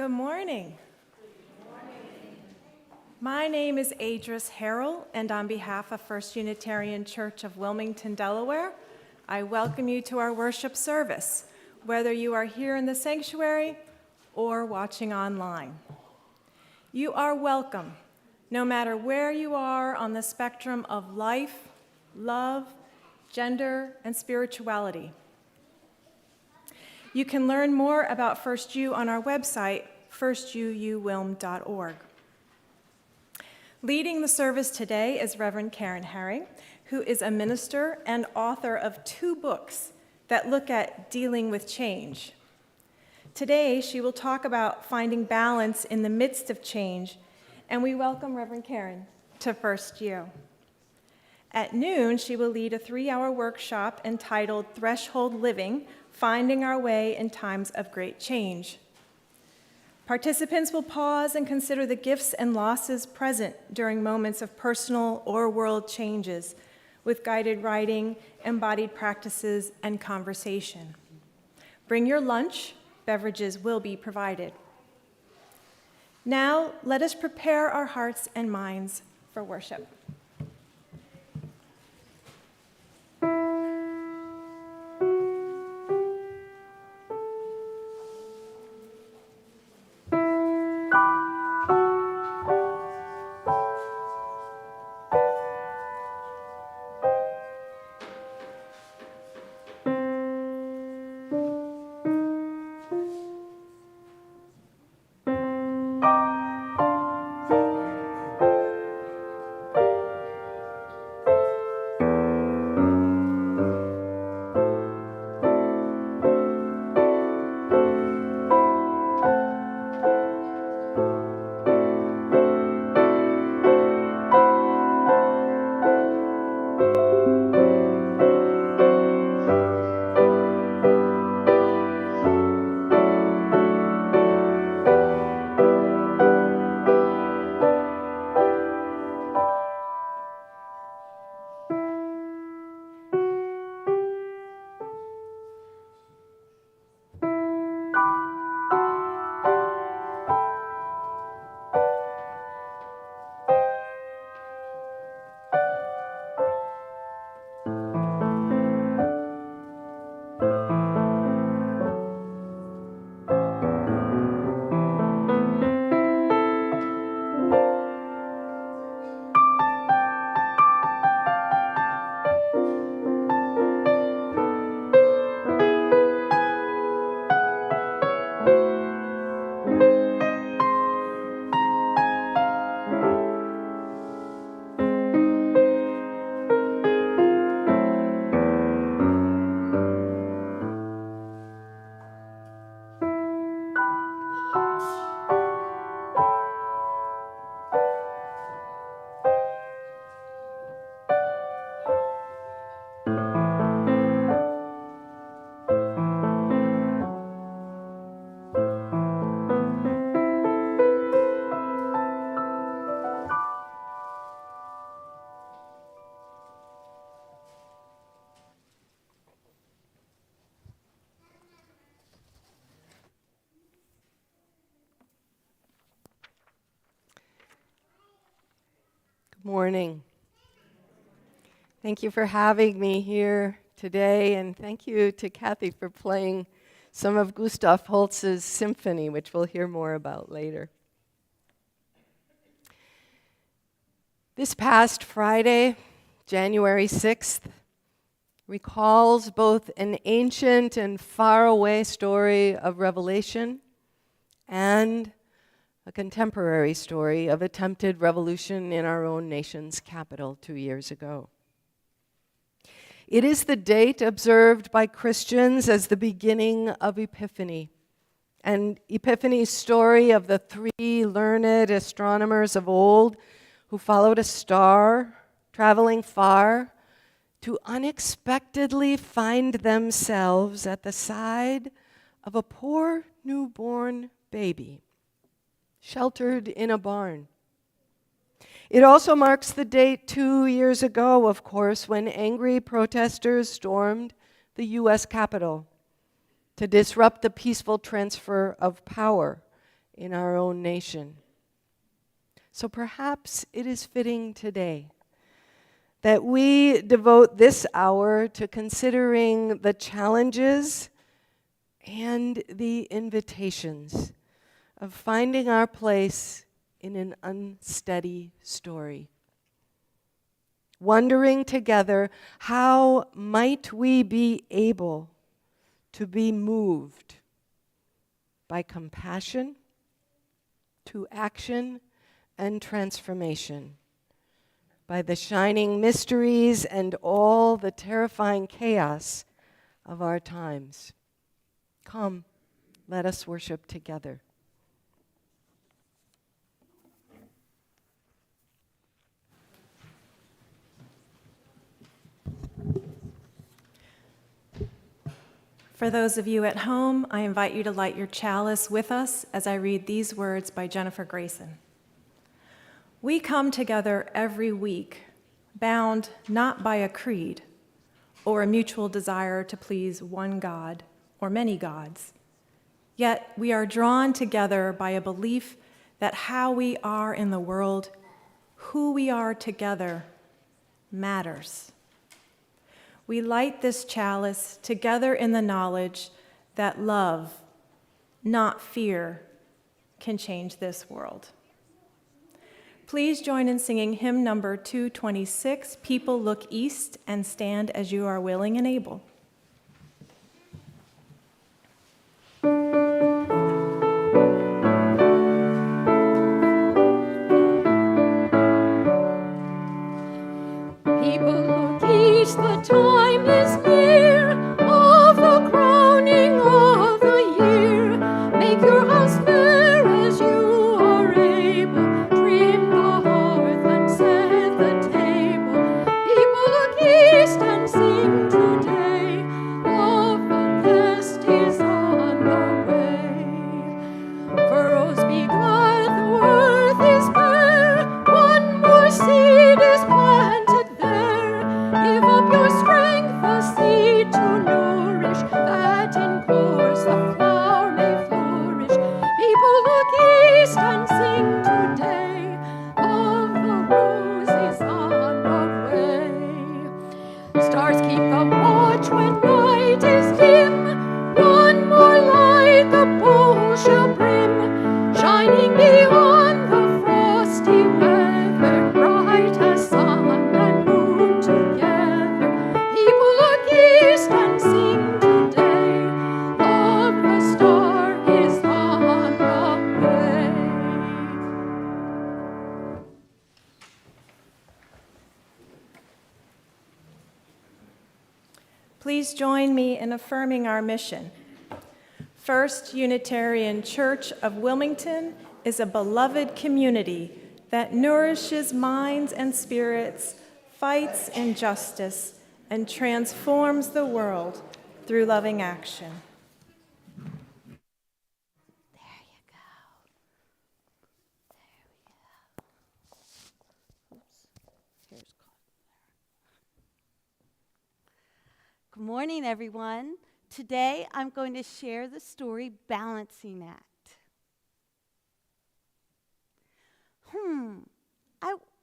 Good morning. My name is Adris Harrell, and on behalf of First Unitarian Church of Wilmington, Delaware, I welcome you to our worship service, whether you are here in the sanctuary or watching online. You are welcome, no matter where you are on the spectrum of life, love, gender, and spirituality. You can learn more about First U on our website, firstuuwilm.org. Leading the service today is Reverend Karen Herring, who is a minister and author of 2 books that look at dealing with change. Today, she will talk about finding balance in the midst of change, and we welcome Reverend Karen to First U. At noon, she will lead a 3-hour workshop entitled Threshold Living, Finding Our Way in Times of Great Change. Participants will pause and consider the gifts and losses present during moments of personal or world changes with guided writing, embodied practices, and conversation. Bring your lunch. Beverages will be provided. Now, let us prepare our hearts and minds for worship. Morning. Thank you for having me here today, and thank you to Kathy for playing some of Gustav Holst's symphony, which we'll hear more about later. This past Friday, January 6th, recalls both an ancient and faraway story of revelation and a contemporary story of attempted revolution in our own nation's capital 2 years ago. It is the date observed by Christians as the beginning of Epiphany, and Epiphany's story of the 3 learned astronomers of old who followed a star, traveling far, to unexpectedly find themselves at the side of a poor newborn baby, sheltered in a barn. It also marks the date 2 years ago, of course, when angry protesters stormed the U.S. Capitol to disrupt the peaceful transfer of power in our own nation. So perhaps it is fitting today that we devote this hour to considering the challenges and the invitations of finding our place in an unsteady story. Wondering together, how might we be able to be moved by compassion to action and transformation, by the shining mysteries and all the terrifying chaos of our times. Come, let us worship together. For those of you at home, I invite you to light your chalice with us as I read these words by Jennifer Grayson. We come together every week, bound not by a creed or a mutual desire to please one God or many gods. Yet we are drawn together by a belief that how we are in the world, who we are together, matters. We light this chalice together in the knowledge that love, not fear, can change this world. Please join in singing hymn number 226, People Look East, and stand as you are willing and able. People look east, the time is near of the crowning of the year. Make your house fair as you are able. Trim the hearth and set the table. People look east and sing today. Love the guest is on the way. Furrows be glad, the earth is bare. One more seed is planted there. Give up your strength, the seed to nourish, that in course the flower may flourish. People look east and sing today. Love the rose is on the way. Stars keep the watch when night is dim. One more light the bowl shall brim, shining beyond the frosty weather, bright as sun and moon together. People look east and sing today. Love, the star is on the way. Please join me in affirming our mission. First Unitarian Church of Wilmington is a beloved community that nourishes minds and spirits, fights injustice, and transforms the world through loving action. Good morning, everyone. Today, I'm going to share the story Balancing Act.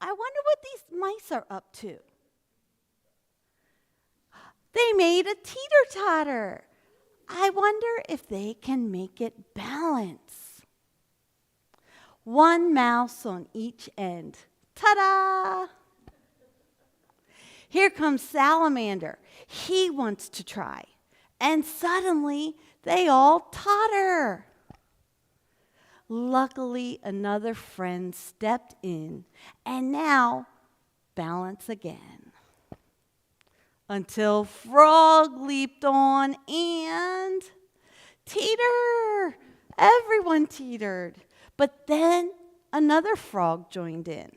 I wonder what these mice are up to. They made a teeter-totter. I wonder if they can make it balance. One mouse on each end. Ta-da! Here comes Salamander. He wants to try. And suddenly, they all totter. Luckily, another friend stepped in, and now, balance again. Until Frog leaped on and teeter! Everyone teetered. But then another frog joined in.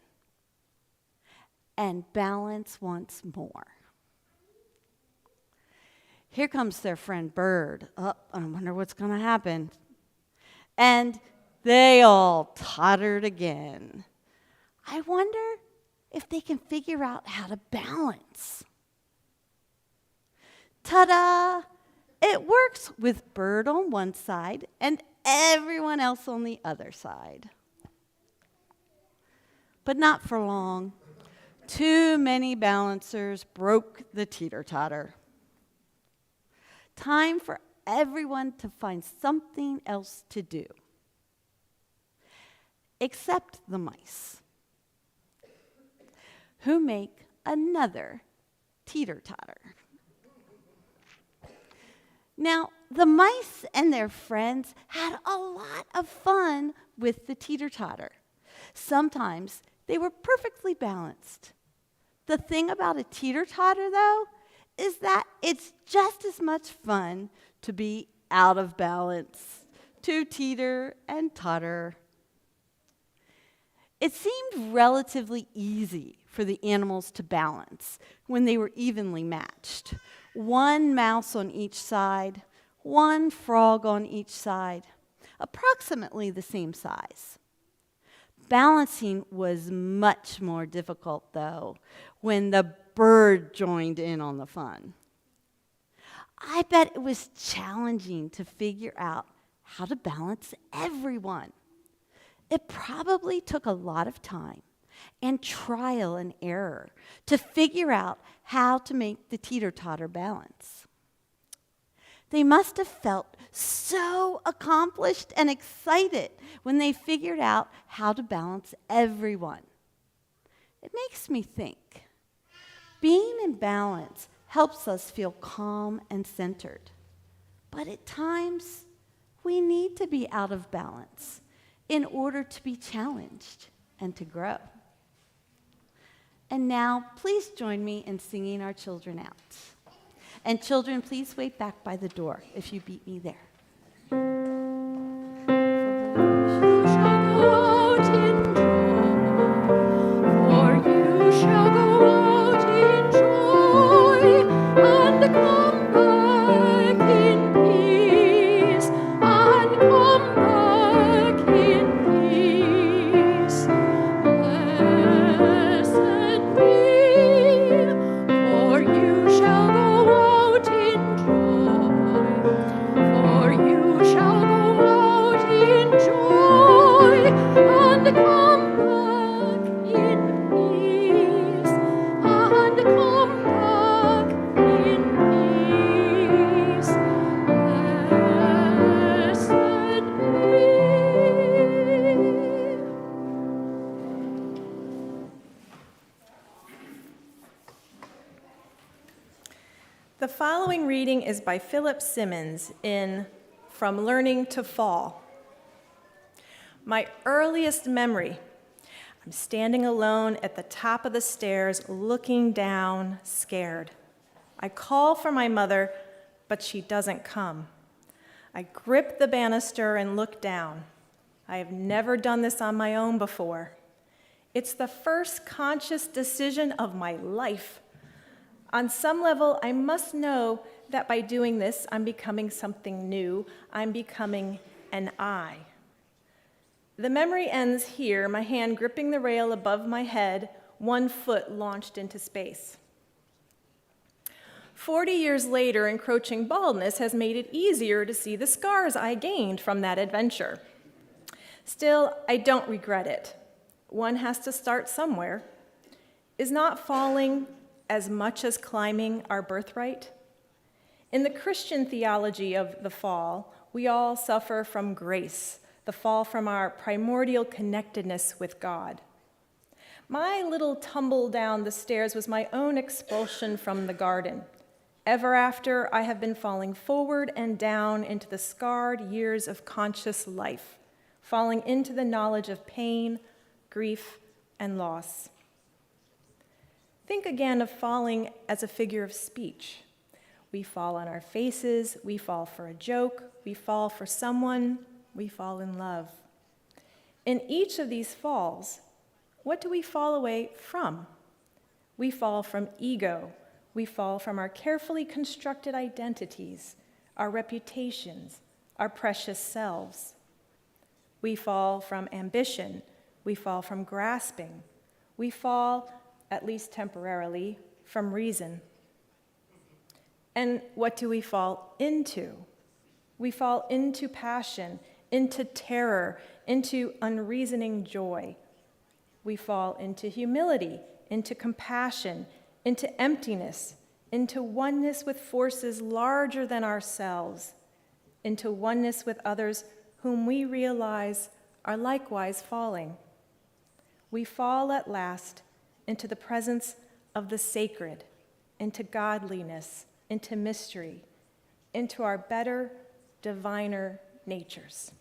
And balance once more. Here comes their friend Bird. Oh, I wonder what's going to happen. And they all tottered again. I wonder if they can figure out how to balance. Ta-da! It works with Bird on one side and everyone else on the other side. but not for long. Too many balancers broke the teeter-totter. Time for everyone to find something else to do, except the mice, who make another teeter-totter. Now, the mice and their friends had a lot of fun with the teeter-totter. Sometimes they were perfectly balanced. The thing about a teeter-totter, though, is that it's just as much fun to be out of balance, to teeter and totter. It seemed relatively easy for the animals to balance when they were evenly matched. One mouse on each side, one frog on each side, approximately the same size. Balancing was much more difficult, though, when the bird joined in on the fun. I bet it was challenging to figure out how to balance everyone. It probably took a lot of time and trial and error to figure out how to make the teeter-totter balance. They must have felt so accomplished and excited when they figured out how to balance everyone. It makes me think. Being in balance helps us feel calm and centered. But at times, we need to be out of balance in order to be challenged and to grow. And now, please join me in singing our children out. And children, please wait back by the door if you beat me there. You shall go out in joy, for you shall go out in joy, and come back in peace, and come back in peace. Blessed be, for you shall go out in joy, for you shall go out in joy, and come back in peace, and come back in peace. Blessed be. The following reading is by Philip Simmons in From Learning to Fall. My earliest memory, I'm standing alone at the top of the stairs, looking down, scared. I call for my mother, but she doesn't come. I grip the banister and look down. I have never done this on my own before. It's the first conscious decision of my life. On some level, I must know that by doing this, I'm becoming something new. I'm becoming an I. The memory ends here, my hand gripping the rail above my head, one foot launched into space. 40 years later, encroaching baldness has made it easier to see the scars I gained from that adventure. Still, I don't regret it. One has to start somewhere. Is not falling as much as climbing our birthright? In the Christian theology of the fall, we all suffer from grace, the fall from our primordial connectedness with God. My little tumble down the stairs was my own expulsion from the garden. Ever after, I have been falling forward and down into the scarred years of conscious life, falling into the knowledge of pain, grief, and loss. Think again of falling as a figure of speech. We fall on our faces, we fall for a joke, we fall for someone, we fall in love. In each of these falls, what do we fall away from? We fall from ego. We fall from our carefully constructed identities, our reputations, our precious selves. We fall from ambition. We fall from grasping. We fall, at least temporarily, from reason. And what do we fall into? We fall into passion, into terror, into unreasoning joy. We fall into humility, into compassion, into emptiness, into oneness with forces larger than ourselves, into oneness with others whom we realize are likewise falling. We fall at last into the presence of the sacred, into godliness, into mystery, into our better, diviner natures.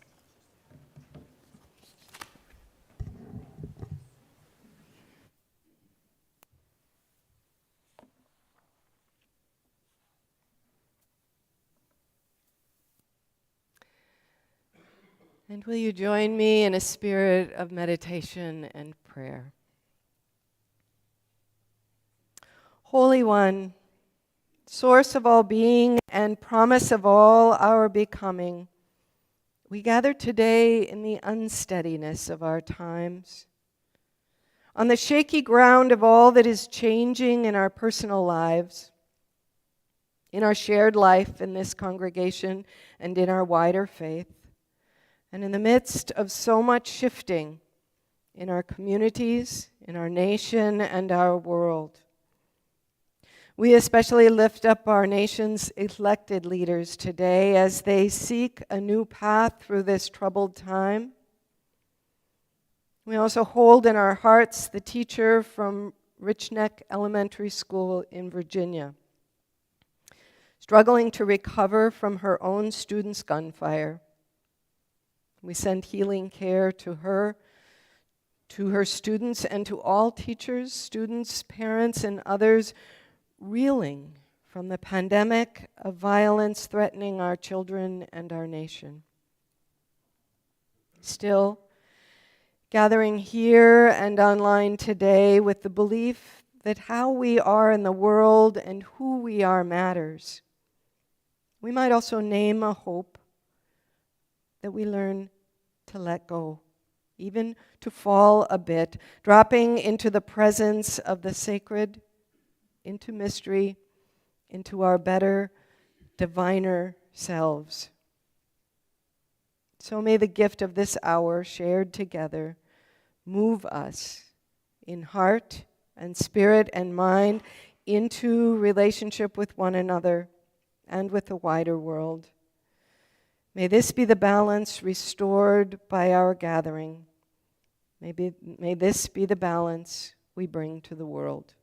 And will you join me in a spirit of meditation and prayer? Holy One, source of all being and promise of all our becoming, we gather today in the unsteadiness of our times, on the shaky ground of all that is changing in our personal lives, in our shared life in this congregation and in our wider faith, and in the midst of so much shifting in our communities, in our nation, and our world. We especially lift up our nation's elected leaders today as they seek a new path through this troubled time. We also hold in our hearts the teacher from Richneck Elementary School in Virginia, struggling to recover from her own student's gunfire. We send healing care to her students, and to all teachers, students, parents, and others reeling from the pandemic of violence threatening our children and our nation. Still, gathering here and online today with the belief that how we are in the world and who we are matters, we might also name a hope that we learn to let go, even to fall a bit, dropping into the presence of the sacred, into mystery, into our better, diviner selves. So may the gift of this hour shared together move us in heart and spirit and mind into relationship with one another and with the wider world. May this be the balance restored by our gathering. May this be the balance we bring to the world.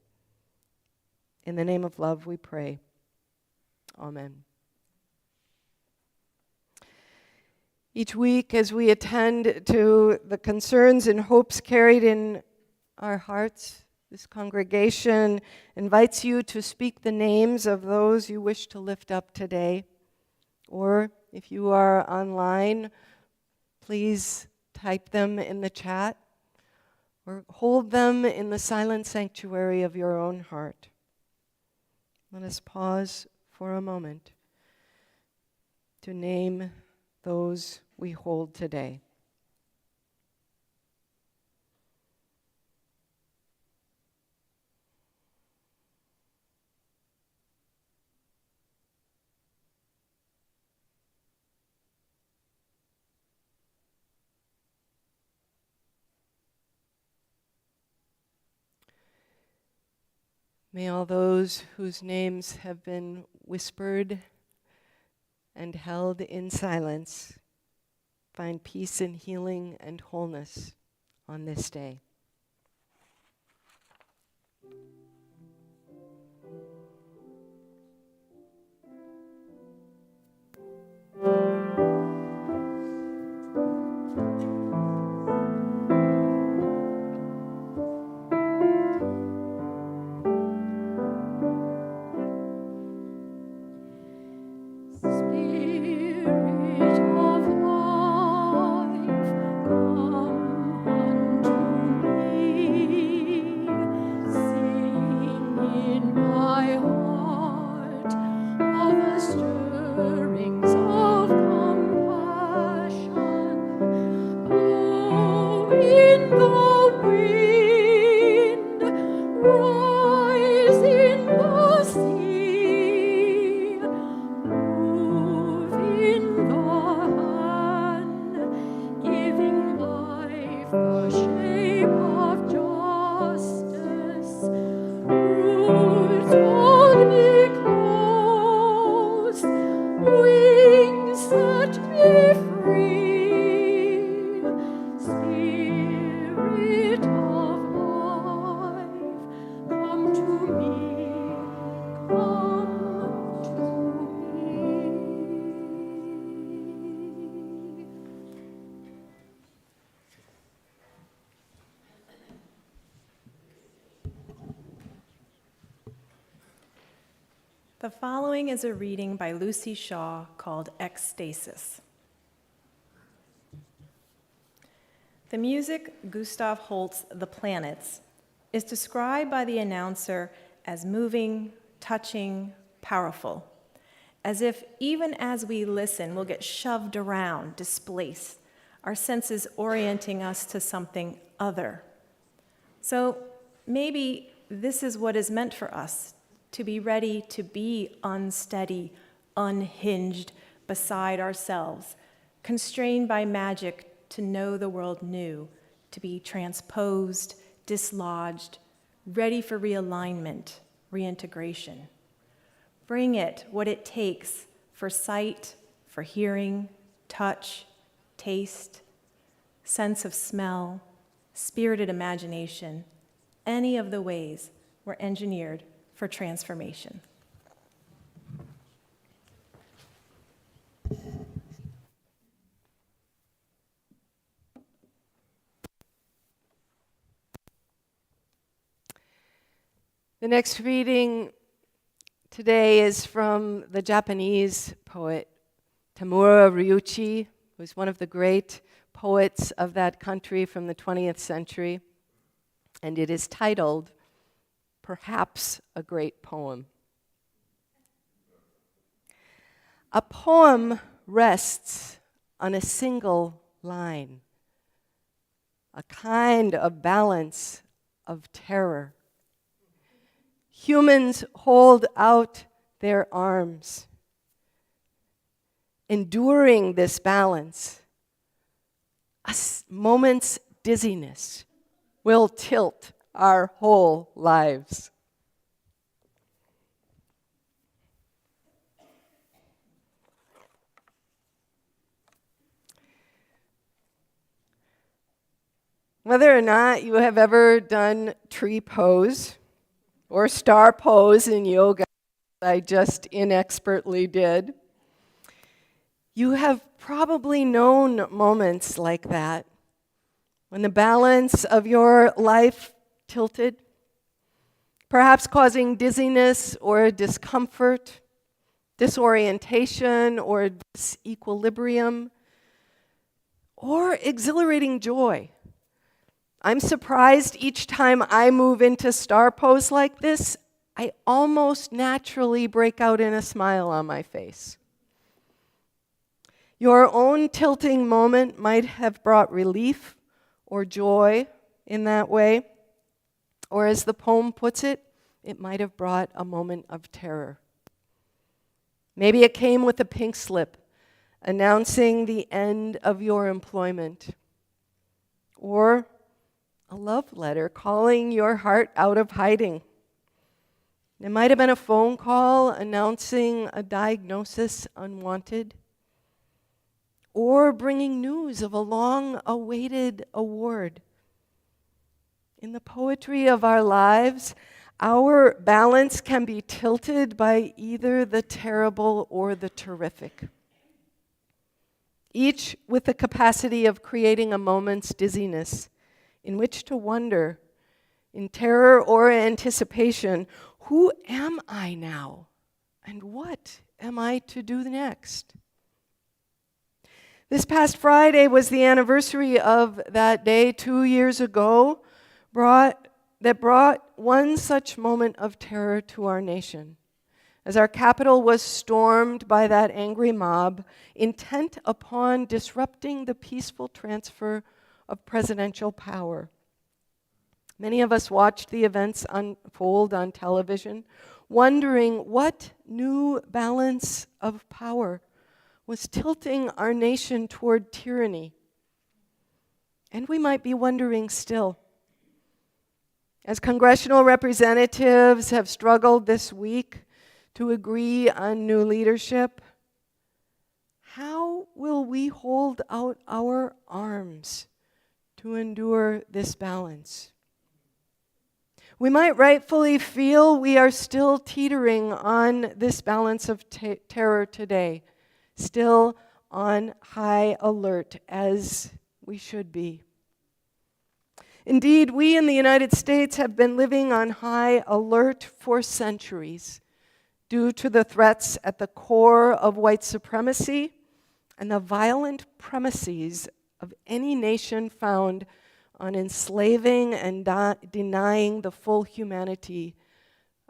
In the name of love we pray. Amen. Each week as we attend to the concerns and hopes carried in our hearts, this congregation invites you to speak the names of those you wish to lift up today. Or if you are online, please type them in the chat or hold them in the silent sanctuary of your own heart. Let us pause for a moment to name those we hold today. May all those whose names have been whispered and held in silence find peace and healing and wholeness on this day. Spirit of life, come unto The following is a reading by Luci Shaw called Ecstasis. The music Gustav Holst's The Planets is described by the announcer as moving, touching, powerful, as if even as we listen, we'll get shoved around, displaced, our senses orienting us to something other. So maybe this is what is meant for us, to be ready to be unsteady, unhinged beside ourselves, constrained by magic to know the world new, to be transposed, dislodged, ready for realignment, reintegration. Bring it what it takes for sight, for hearing, touch, taste, sense of smell, spirited imagination, any of the ways we're engineered for transformation. The next reading today is from the Japanese poet Tamura Ryuichi, who's one of the great poets of that country from the 20th century, and it is titled, Perhaps a Great Poem. A poem rests on a single line, a kind of balance of terror. Humans hold out their arms. Enduring this balance, a moment's dizziness will tilt our whole lives. Whether or not you have ever done tree pose or star pose in yoga, I just inexpertly did, you have probably known moments like that, when the balance of your life tilted, perhaps causing dizziness or discomfort, disorientation or disequilibrium, or exhilarating joy. I'm surprised each time I move into star pose like this, I almost naturally break out in a smile on my face. Your own tilting moment might have brought relief or joy in that way, or as the poem puts it, it might have brought a moment of terror. Maybe it came with a pink slip announcing the end of your employment, or a love letter calling your heart out of hiding. It might have been a phone call announcing a diagnosis unwanted, or bringing news of a long-awaited award. In the poetry of our lives, our balance can be tilted by either the terrible or the terrific, each with the capacity of creating a moment's dizziness in which to wonder, in terror or anticipation, who am I now? And what am I to do next? This past Friday was the anniversary of that day 2 years ago that brought one such moment of terror to our nation, as our capital was stormed by that angry mob intent upon disrupting the peaceful transfer of presidential power. Many of us watched the events unfold on television, wondering what new balance of power was tilting our nation toward tyranny. And we might be wondering still. As congressional representatives have struggled this week to agree on new leadership, how will we hold out our arms to endure this balance? We might rightfully feel we are still teetering on this balance of terror today, still on high alert as we should be. Indeed, we in the United States have been living on high alert for centuries due to the threats at the core of white supremacy and the violent premises of any nation found on enslaving and denying the full humanity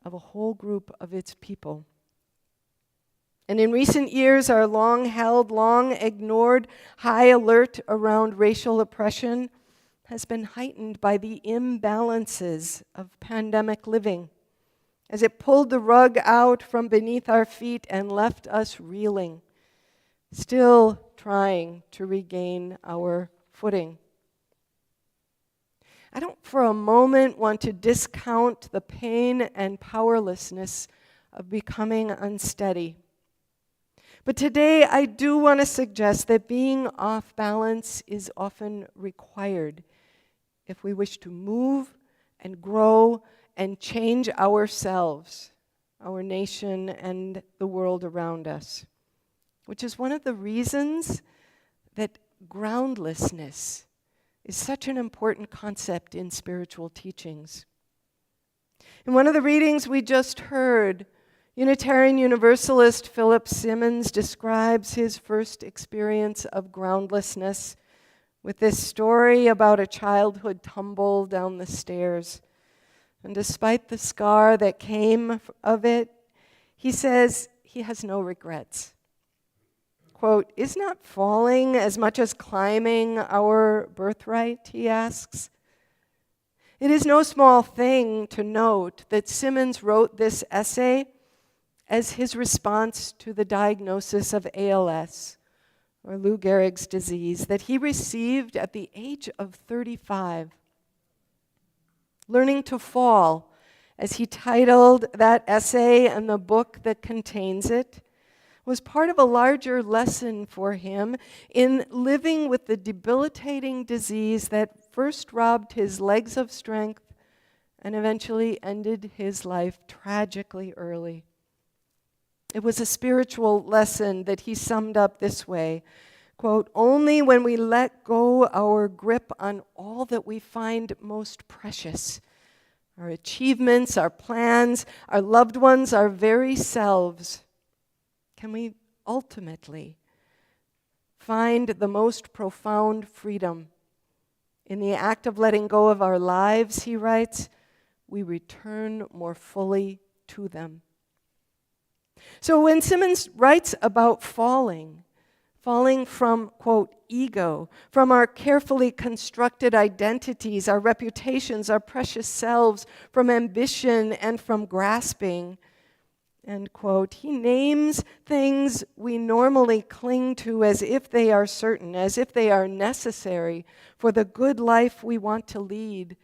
of a whole group of its people. And in recent years, our long-held, long-ignored high alert around racial oppression has been heightened by the imbalances of pandemic living, as it pulled the rug out from beneath our feet and left us reeling, still trying to regain our footing. I don't for a moment want to discount the pain and powerlessness of becoming unsteady. But today I do want to suggest that being off balance is often required if we wish to move and grow and change ourselves, our nation, and the world around us, which is one of the reasons that groundlessness is such an important concept in spiritual teachings. In one of the readings we just heard, Unitarian Universalist Philip Simmons describes his first experience of groundlessness with this story about a childhood tumble down the stairs. And despite the scar that came of it, he says he has no regrets. Quote, "Is not falling as much as climbing our birthright?" he asks. It is no small thing to note that Simmons wrote this essay as his response to the diagnosis of ALS, or Lou Gehrig's disease, that he received at the age of 35. Learning to Fall, as he titled that essay and the book that contains it, was part of a larger lesson for him in living with the debilitating disease that first robbed his legs of strength and eventually ended his life tragically early. It was a spiritual lesson that he summed up this way, quote, "Only when we let go our grip on all that we find most precious, our achievements, our plans, our loved ones, our very selves, can we ultimately find the most profound freedom. In the act of letting go of our lives," he writes, "we return more fully to them." So when Simmons writes about falling from, quote, ego, from our carefully constructed identities, our reputations, our precious selves, from ambition and from grasping, end quote, he names things we normally cling to as if they are certain, as if they are necessary for the good life we want to lead,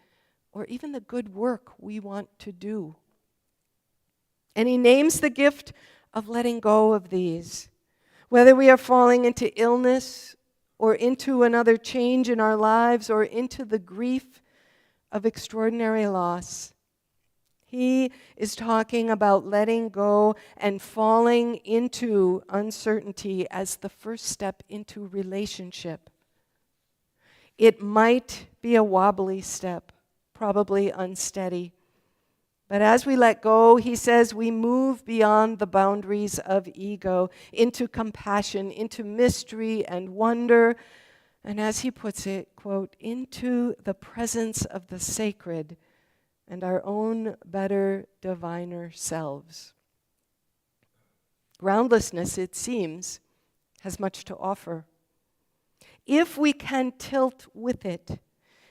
or even the good work we want to do. And he names the gift of letting go of these, whether we are falling into illness or into another change in our lives or into the grief of extraordinary loss. He is talking about letting go and falling into uncertainty as the first step into relationship. It might be a wobbly step, probably unsteady. But as we let go, he says, we move beyond the boundaries of ego into compassion, into mystery and wonder, and as he puts it, quote, into the presence of the sacred and our own better, diviner selves. Groundlessness, it seems, has much to offer. If we can tilt with it,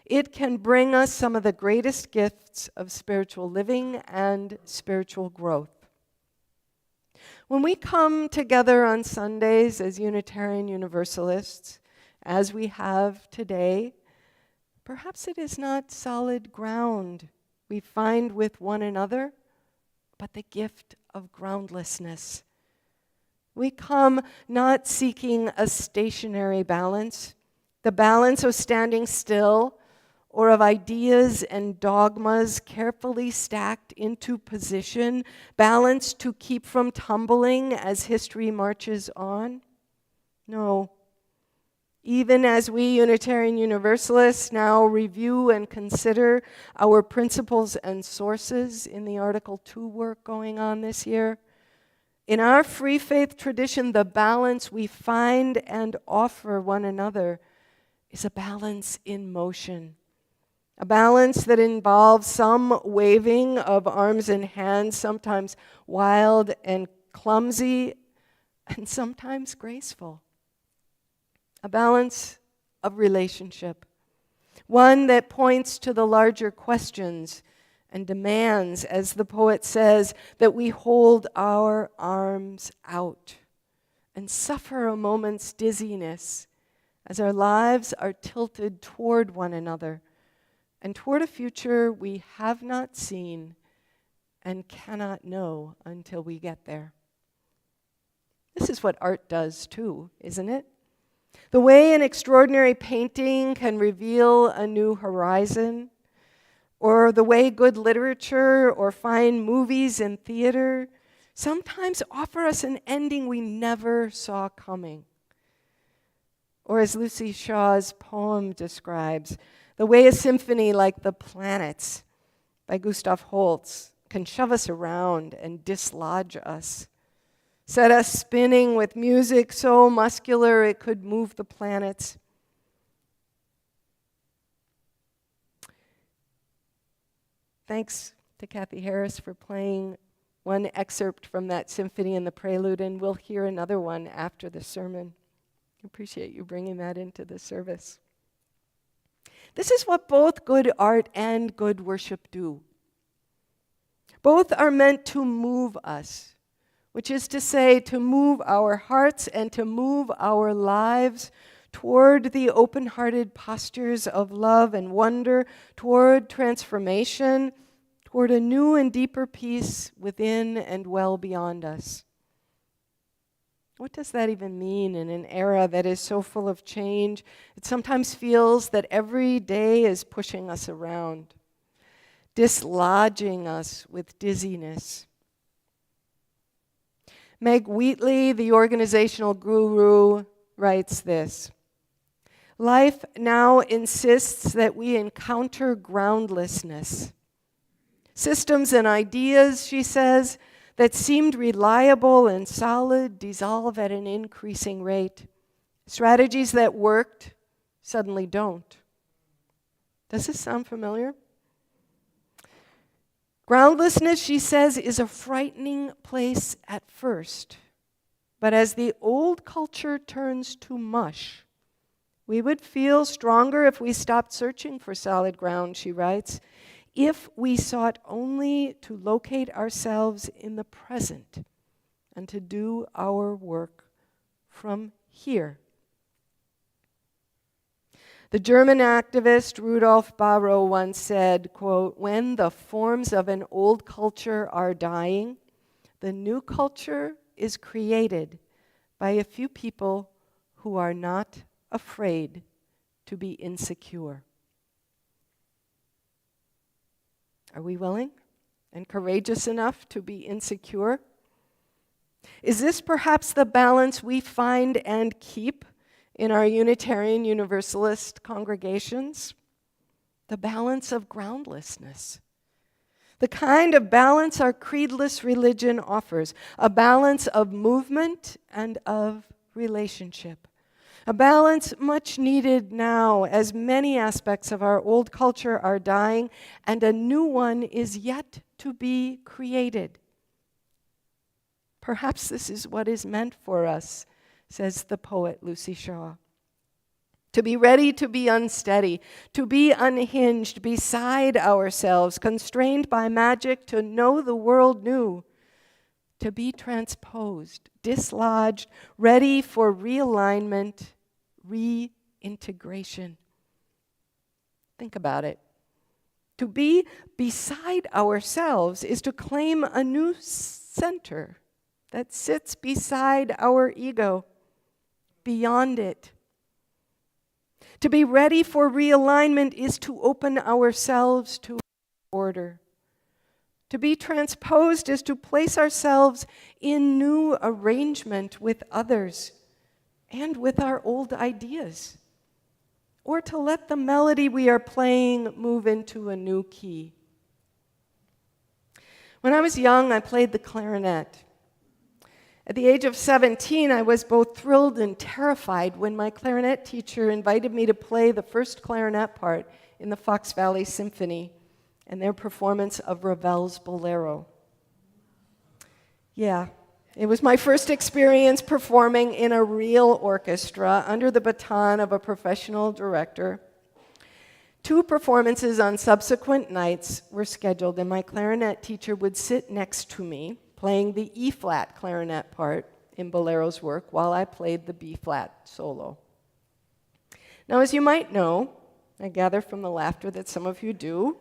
it can bring us some of the greatest gifts of spiritual living and spiritual growth. When we come together on Sundays as Unitarian Universalists, as we have today, perhaps it is not solid ground we find with one another, but the gift of groundlessness. We come not seeking a stationary balance, the balance of standing still, or of ideas and dogmas carefully stacked into position, balanced to keep from tumbling as history marches on. No. Even as we Unitarian Universalists now review and consider our principles and sources in the Article 2 work going on this year, In our free faith tradition, the balance we find and offer one another is a balance in motion. A balance that involves some waving of arms and hands, sometimes wild and clumsy, and sometimes graceful. A balance of relationship. One that points to the larger questions and demands, as the poet says, that we hold our arms out and suffer a moment's dizziness as our lives are tilted toward one another and toward a future we have not seen and cannot know until we get there. This is what art does too, isn't it? The way an extraordinary painting can reveal a new horizon, or the way good literature or fine movies and theater sometimes offer us an ending we never saw coming. Or as Luci Shaw's poem describes, the way a symphony like The Planets by Gustav Holst can shove us around and dislodge us, set us spinning with music so muscular it could move the planets. Thanks to Kathy Harris for playing one excerpt from that symphony in the prelude, and we'll hear another one after the sermon. I appreciate you bringing that into the service. This is what both good art and good worship do. Both are meant to move us, which is to say, to move our hearts and to move our lives toward the open-hearted postures of love and wonder, toward transformation, toward a new and deeper peace within and well beyond us. What does that even mean in an era that is so full of change? It sometimes feels that every day is pushing us around, dislodging us with dizziness. Meg Wheatley, the organizational guru, writes this: life now insists that we encounter groundlessness. Systems and ideas, she says, that seemed reliable and solid dissolve at an increasing rate. Strategies that worked suddenly don't. Does this sound familiar? Groundlessness, she says, is a frightening place at first. But as the old culture turns to mush, we would feel stronger if we stopped searching for solid ground, she writes, if we sought only to locate ourselves in the present and to do our work from here. The German activist Rudolf Barrow once said, quote, when the forms of an old culture are dying, the new culture is created by a few people who are not afraid to be insecure. Are we willing and courageous enough to be insecure? Is this perhaps the balance we find and keep in our Unitarian Universalist congregations? The balance of groundlessness. The kind of balance our creedless religion offers. A balance of movement and of relationship. A balance much needed now as many aspects of our old culture are dying and a new one is yet to be created. Perhaps this is what is meant for us, says the poet Luci Shaw. To be ready to be unsteady, to be unhinged beside ourselves, constrained by magic to know the world new, to be transposed, dislodged, ready for realignment, reintegration. Think about it. To be beside ourselves is to claim a new center that sits beside our ego, beyond it. To be ready for realignment is to open ourselves to order. To be transposed is to place ourselves in new arrangement with others and with our old ideas, or to let the melody we are playing move into a new key. When I was young, I played the clarinet. At the age of 17, I was both thrilled and terrified when my clarinet teacher invited me to play the first clarinet part in the Fox Valley Symphony and their performance of Ravel's Bolero. Yeah, it was my first experience performing in a real orchestra under the baton of a professional director. 2 performances on subsequent nights were scheduled, and my clarinet teacher would sit next to me, playing the E-flat clarinet part in Bolero's work while I played the B-flat solo. Now, as you might know, I gather from the laughter that some of you do,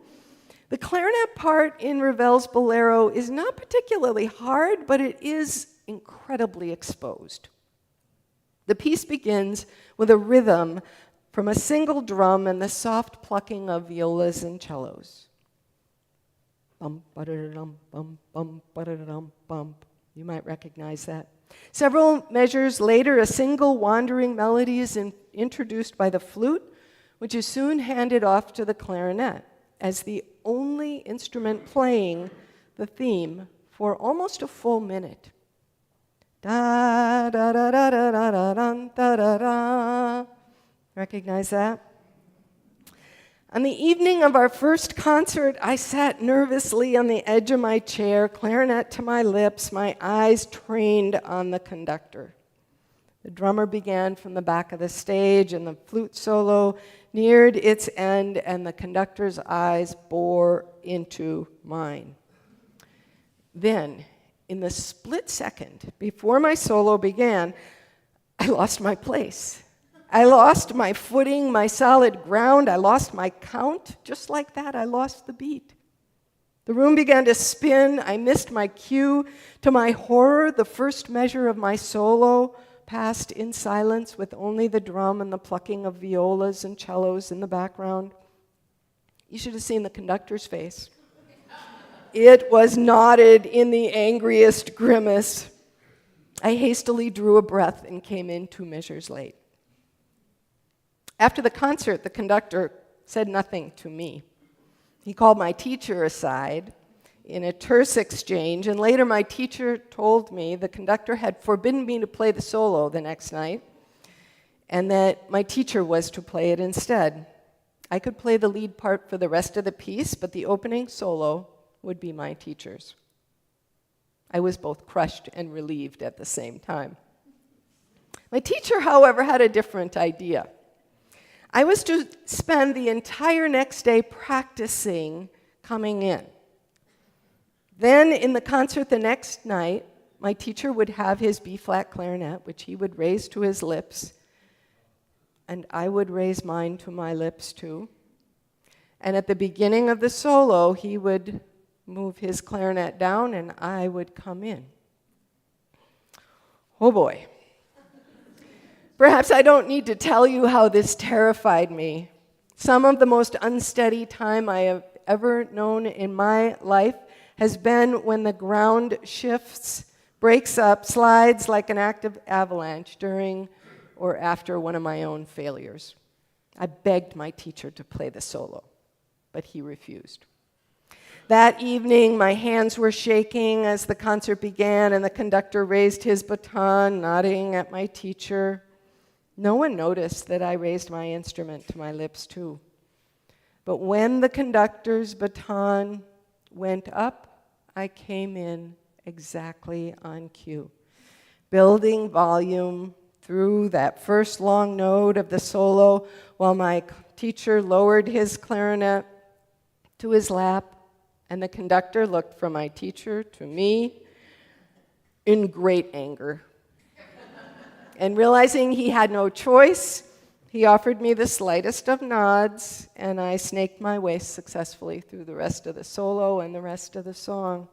the clarinet part in Ravel's Bolero is not particularly hard, but it is incredibly exposed. The piece begins with a rhythm from a single drum and the soft plucking of violas and cellos. Bum, ba-da-da-dum, bum, bum, ba-da-da-dum, bum. You might recognize that. Several measures later, a single wandering melody is introduced by the flute, which is soon handed off to the clarinet as the only instrument playing the theme for almost a full minute. Da da da da da da da da da da. Recognize that? On the evening of our first concert, I sat nervously on the edge of my chair, clarinet to my lips, my eyes trained on the conductor. The drummer began from the back of the stage, and the flute solo neared its end, and the conductor's eyes bore into mine. Then, in the split second before my solo began, I lost my place. I lost my footing, my solid ground. I lost my count. Just like that, I lost the beat. The room began to spin. I missed my cue. To my horror, the first measure of my solo passed in silence with only the drum and the plucking of violas and cellos in the background. You should have seen the conductor's face. It was knotted in the angriest grimace. I hastily drew a breath and came in 2 measures late. After the concert, the conductor said nothing to me. He called my teacher aside in a terse exchange, and later my teacher told me the conductor had forbidden me to play the solo the next night, and that my teacher was to play it instead. I could play the lead part for the rest of the piece, but the opening solo would be my teacher's. I was both crushed and relieved at the same time. My teacher, however, had a different idea. I was to spend the entire next day practicing coming in. Then, in the concert the next night, my teacher would have his B-flat clarinet, which he would raise to his lips, and I would raise mine to my lips too. And at the beginning of the solo, he would move his clarinet down, and I would come in. Oh boy. Perhaps I don't need to tell you how this terrified me. Some of the most unsteady time I have ever known in my life has been when the ground shifts, breaks up, slides like an active avalanche during or after one of my own failures. I begged my teacher to play the solo, but he refused. That evening, my hands were shaking as the concert began, and the conductor raised his baton, nodding at my teacher. No one noticed that I raised my instrument to my lips, too. But when the conductor's baton went up, I came in exactly on cue, building volume through that first long note of the solo while my teacher lowered his clarinet to his lap, and the conductor looked from my teacher to me in great anger. And realizing he had no choice, he offered me the slightest of nods, and I snaked my way successfully through the rest of the solo and the rest of the song.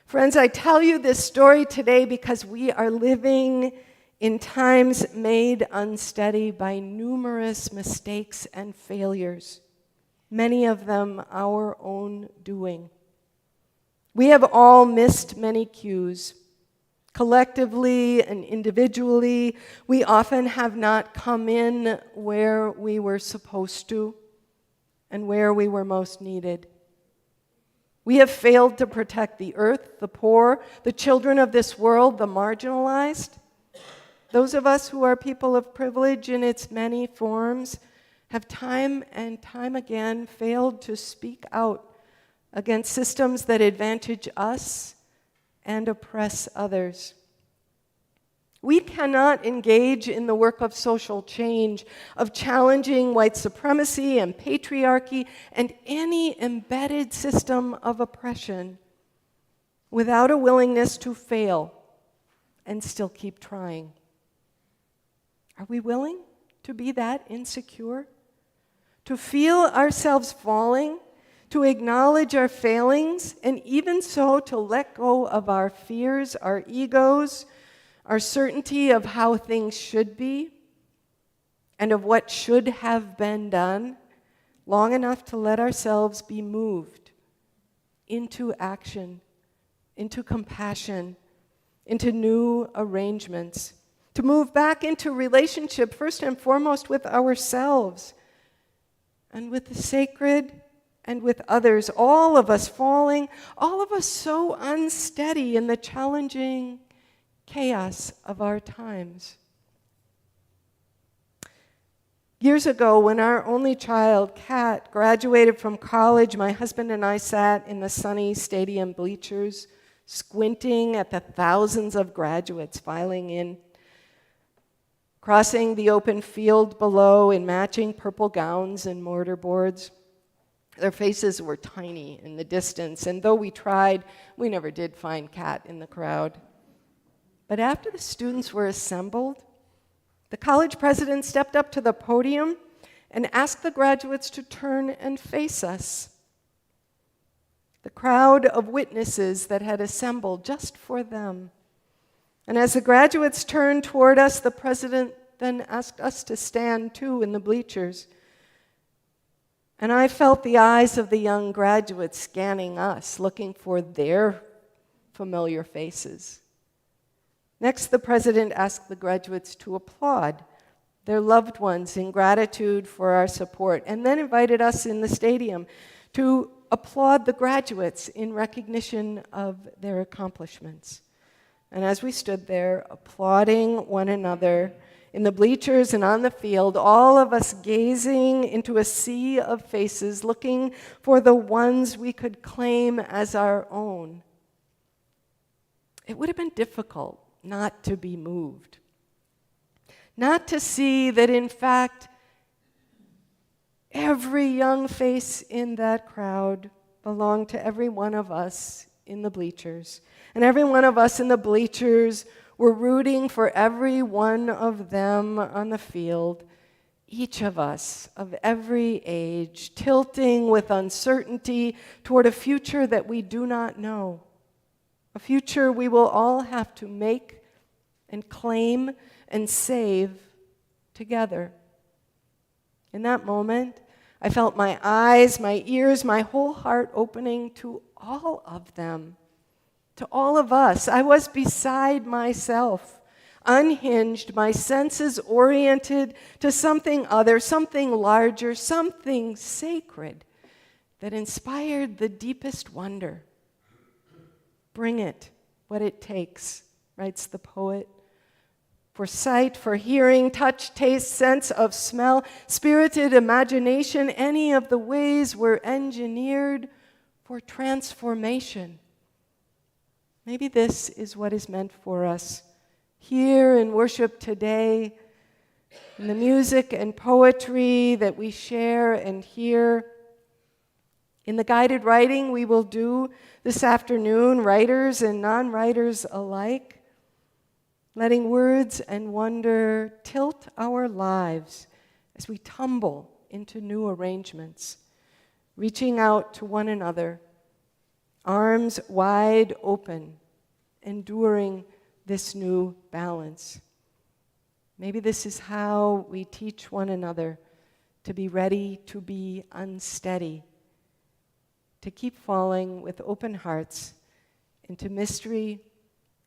Friends, I tell you this story today because we are living in times made unsteady by numerous mistakes and failures, many of them our own doing. We have all missed many cues. Collectively and individually, we often have not come in where we were supposed to and where we were most needed. We have failed to protect the earth, the poor, the children of this world, the marginalized. Those of us who are people of privilege in its many forms have time and time again failed to speak out against systems that advantage us and oppress others. We cannot engage in the work of social change, of challenging white supremacy and patriarchy and any embedded system of oppression without a willingness to fail and still keep trying. Are we willing to be that insecure? To feel ourselves falling, to acknowledge our failings, and even so to let go of our fears, our egos, our certainty of how things should be, and of what should have been done, long enough to let ourselves be moved into action, into compassion, into new arrangements, to move back into relationship, first and foremost with ourselves, and with the sacred, and with others, all of us falling, all of us so unsteady in the challenging chaos of our times. Years ago, when our only child, Kat, graduated from college, my husband and I sat in the sunny stadium bleachers, squinting at the thousands of graduates filing in, crossing the open field below in matching purple gowns and mortarboards. Their faces were tiny in the distance, and though we tried, we never did find Kat in the crowd. But after the students were assembled, the college president stepped up to the podium and asked the graduates to turn and face us. The crowd of witnesses that had assembled just for them. And as the graduates turned toward us, the president then asked us to stand too in the bleachers. And I felt the eyes of the young graduates scanning us, looking for their familiar faces. Next, the president asked the graduates to applaud their loved ones in gratitude for our support, and then invited us in the stadium to applaud the graduates in recognition of their accomplishments. And as we stood there applauding one another in the bleachers and on the field, all of us gazing into a sea of faces, looking for the ones we could claim as our own, it would have been difficult not to be moved. Not to see that, in fact, every young face in that crowd belonged to every one of us in the bleachers. And every one of us in the bleachers were rooting for every one of them on the field, each of us of every age, tilting with uncertainty toward a future that we do not know. A future we will all have to make and claim and save together. In that moment, I felt my eyes, my ears, my whole heart opening to all of them, to all of us. I was beside myself, unhinged, my senses oriented to something other, something larger, something sacred that inspired the deepest wonder. Bring it, what it takes, writes the poet. For sight, for hearing, touch, taste, sense of smell, spirited imagination, any of the ways were engineered for transformation. Maybe this is what is meant for us here in worship today, in the music and poetry that we share and hear. In the guided writing we will do this afternoon, writers and non-writers alike, letting words and wonder tilt our lives as we tumble into new arrangements, reaching out to one another, arms wide open, enduring this new balance. Maybe this is how we teach one another to be ready to be unsteady, to keep falling with open hearts into mystery,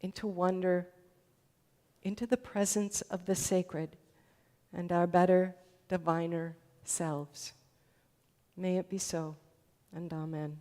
into wonder, into the presence of the sacred and our better, diviner selves. May it be so, and amen.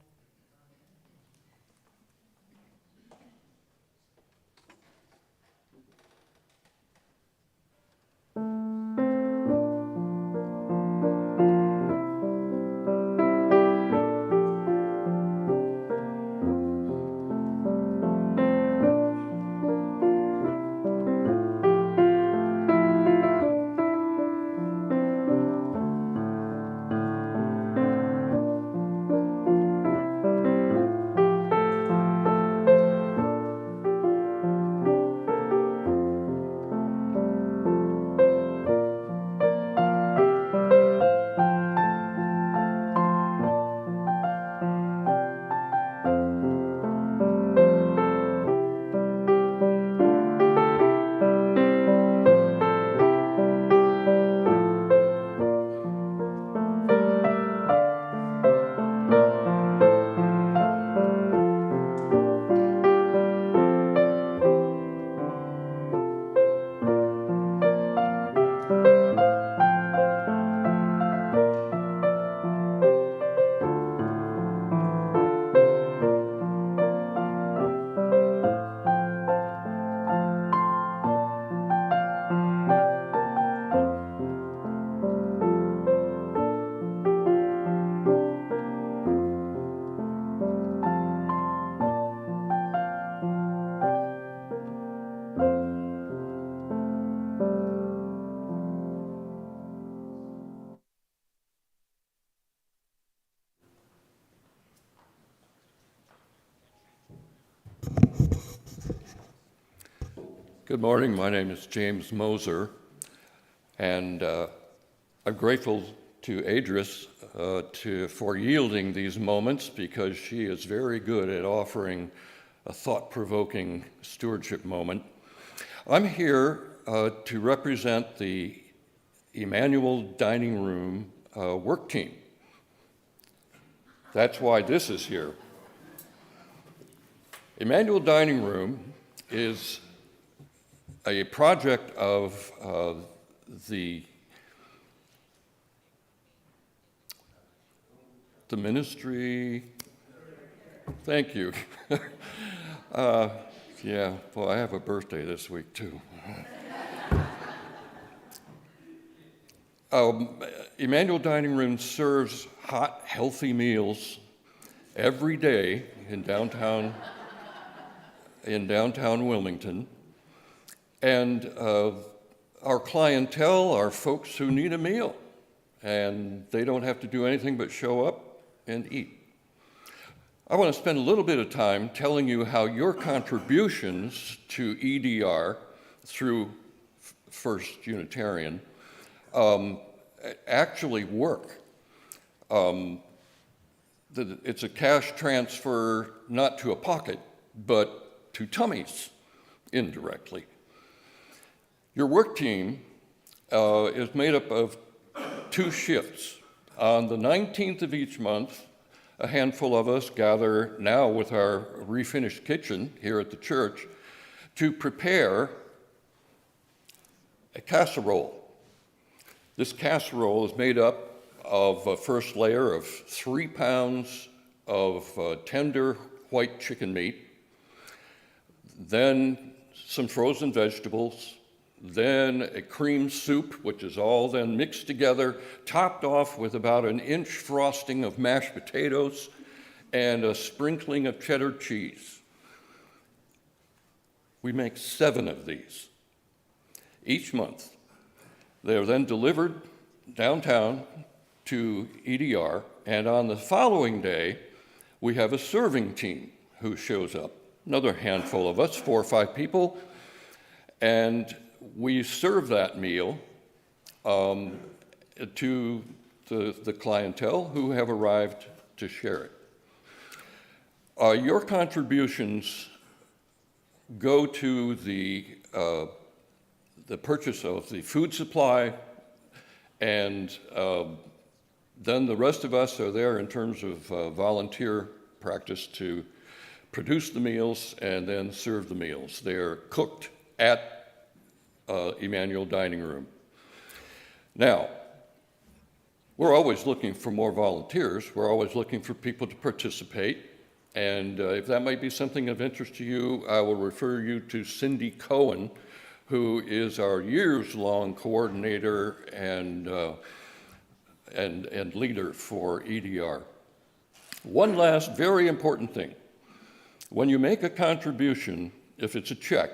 Good morning. My name is James Moser, and I'm grateful to Adris for yielding these moments because she is very good at offering a thought-provoking stewardship moment. I'm here to represent the Emmanuel Dining Room work team. That's why this is here. Emmanuel Dining Room is a project of the ministry. Thank you. Yeah, well, I have a birthday this week too. Emmanuel Dining Room serves hot, healthy meals every day in downtown Wilmington. And our clientele are folks who need a meal, and they don't have to do anything but show up and eat. I want to spend a little bit of time telling you how your contributions to EDR through First Unitarian actually work. It's a cash transfer not to a pocket, but to tummies indirectly. Your work team is made up of 2 shifts. On the 19th of each month, a handful of us gather now with our refinished kitchen here at the church to prepare a casserole. This casserole is made up of a first layer of 3 pounds of tender white chicken meat, then some frozen vegetables, then a cream soup, which is all then mixed together, topped off with about an inch frosting of mashed potatoes and a sprinkling of cheddar cheese. We make 7 of these each month. They are then delivered downtown to EDR, and on the following day, we have a serving team who shows up, another handful of us, 4 or 5 people, and we serve that meal to the clientele who have arrived to share it. Your contributions go to the purchase of the food supply, and then the rest of us are there in terms of volunteer practice to produce the meals and then serve the meals. They are cooked at Emmanuel Dining Room. Now, we're always looking for more volunteers. We're always looking for people to participate. And if that might be something of interest to you, I will refer you to Cindy Cohen, who is our years-long coordinator and leader for EDR. One last very important thing. When you make a contribution, if it's a check,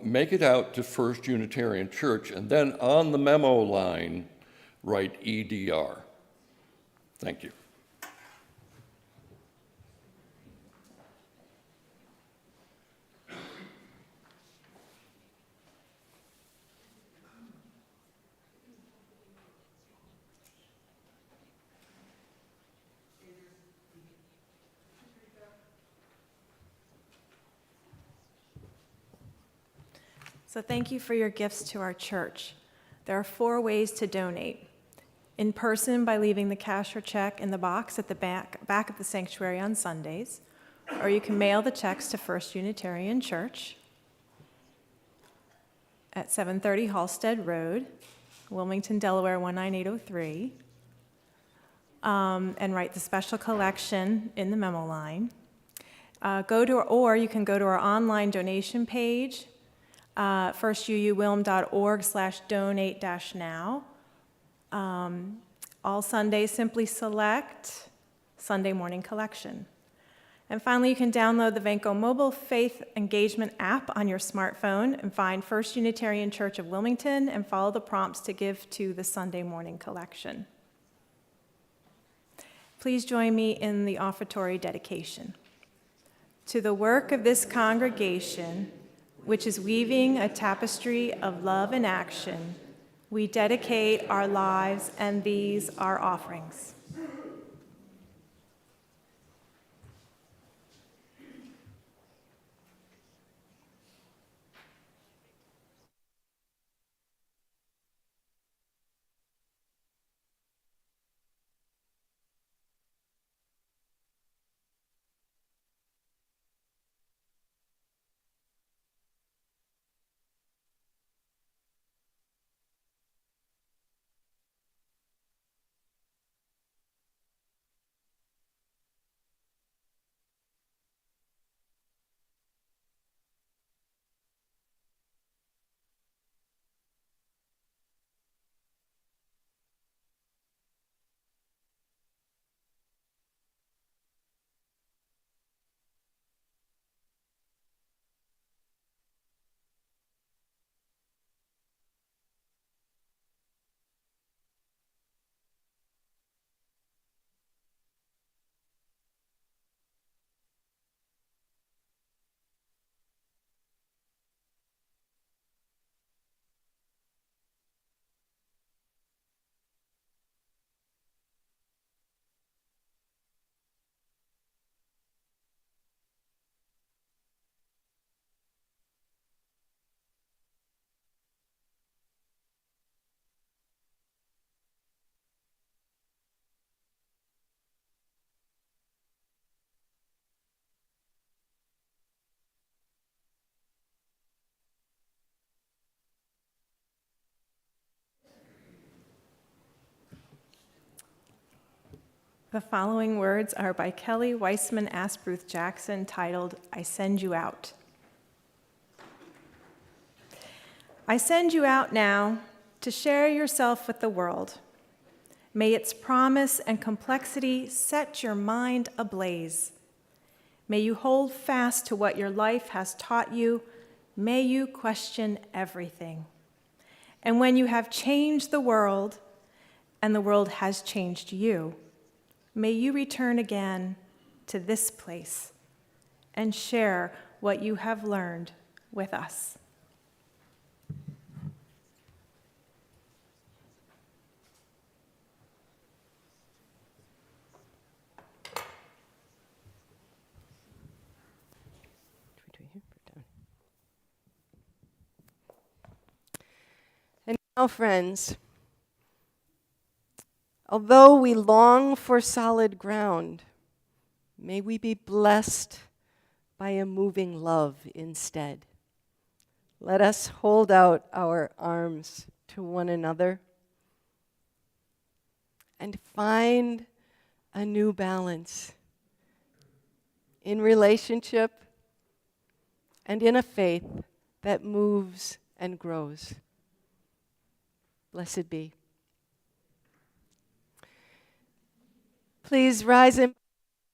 make it out to First Unitarian Church, and then on the memo line, write EDR. Thank you. So thank you for your gifts to our church. There are 4 ways to donate. In person by leaving the cash or check in the box at the back of the sanctuary on Sundays, or you can mail the checks to First Unitarian Church at 730 Halstead Road, Wilmington, Delaware 19803, and write the special collection in the memo line. Or you can go to our online donation page, firstuuwilm.org/donate-now. All Sundays, simply select Sunday morning collection. And finally, you can download the Vanco Mobile Faith Engagement app on your smartphone and find First Unitarian Church of Wilmington and follow the prompts to give to the Sunday morning collection. Please join me in the offertory dedication. To the work of this congregation, which is weaving a tapestry of love and action, we dedicate our lives and these our offerings. The following words are by Kelly Weissman Asbruth Jackson, titled, I Send You Out. I send you out now to share yourself with the world. May its promise and complexity set your mind ablaze. May you hold fast to what your life has taught you. May you question everything. And when you have changed the world, and the world has changed you, may you return again to this place and share what you have learned with us. And now, friends, although we long for solid ground, may we be blessed by a moving love instead. Let us hold out our arms to one another and find a new balance in relationship and in a faith that moves and grows. Blessed be. Please rise in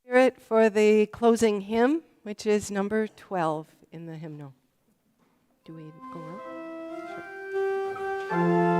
spirit for the closing hymn, which is number 12 in the hymnal. Do we go up? Sure.